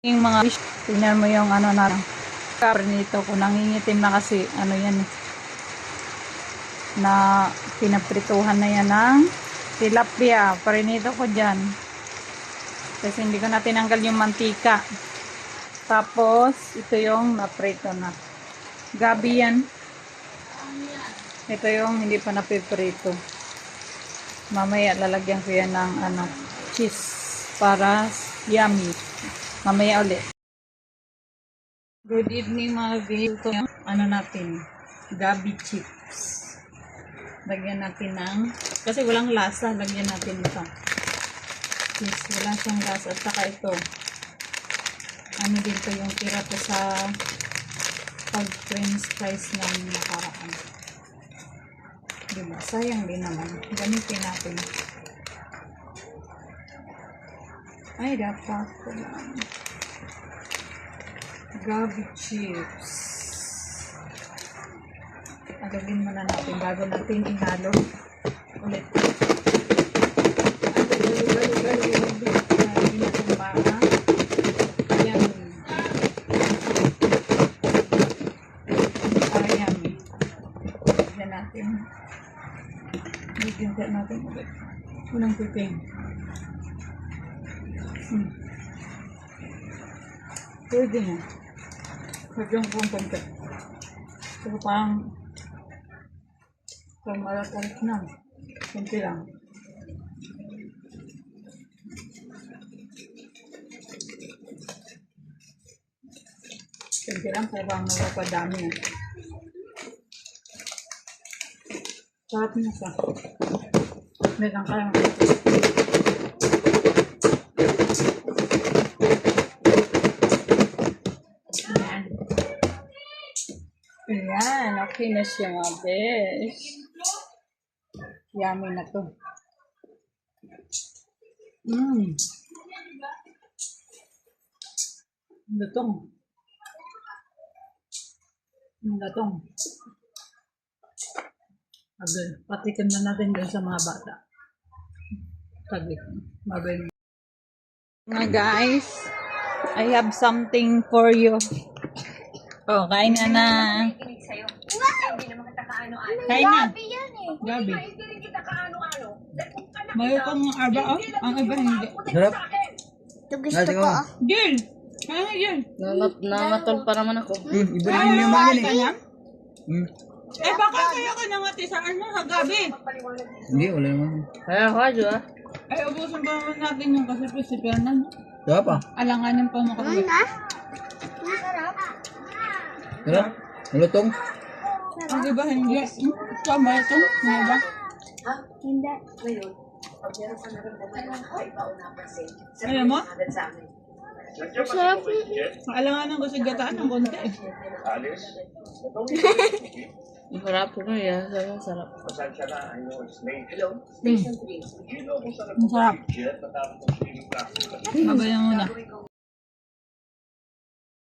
Yung mga fish, tingnan mo yung ano na cover nito, kung nangingitim na kasi ano yan na pinaprituhan na yan ng tilapia. Parinito ko dyan kasi hindi ko na tinanggal yung mantika. Tapos ito yung naprito na gabi yan. Ito yung hindi pa napiprito. Mamaya lalagyan ko yan ng ano, cheese para yummy. Mamaya ulit. Good evening mga viewers. Ito yung ano natin, gabi chips. Lagyan natin ng, kasi walang lasa, lagyan natin ito. Cheese, wala siyang lasa. At saka ito, ano dito yung tira ko sa pag french fries ng nakaraan. Diba? Sayang din naman. Gamitin natin. Ay, dapat ko lang. Gabi chips. Agagin muna natin bago natin ihalo ulit. Lagyan natin baka. Ayan. Ayan. Lagyan natin. Lagyan natin ulit. Unang piping. Pwede na. Lagyan ko ang konti. So, parang malat-alat na. Kunti lang. Kunti lang, parang nalapadami. Sarap na siya. Meron ka lang. Ayan, okay na siya mga besh. Yummy na to. Lutong. Lutong. Agad. Patikim na natin dun sa mga bata. Saglit. Mabay. Mga guys, I have something for you. Oh, kain na na. Kain na. Gabi. Mayo kang arba, oh. Ang iba hindi. Sarap. Ito gusto ko. Gil! Kaya Gil. Nangatol pa naman ako. Iba na yung naman yan eh. Eh, baka kaya ka nangati sa ano, ha, Gabi? Hindi, wala naman. Kaya ako, ah. Ay, ubusin pa naman natin yung kasi-pisipianan. Diba pa? Alanganin pa makakawit. Sarap. Malutong. Ang iba hindi. Tama ito. Nga ba? Hindi. Alam mo? Sarap. Alanganin ko sa gataan ng konti. Sarap po ya. Sarap. Ang sarap. Babayan mo na.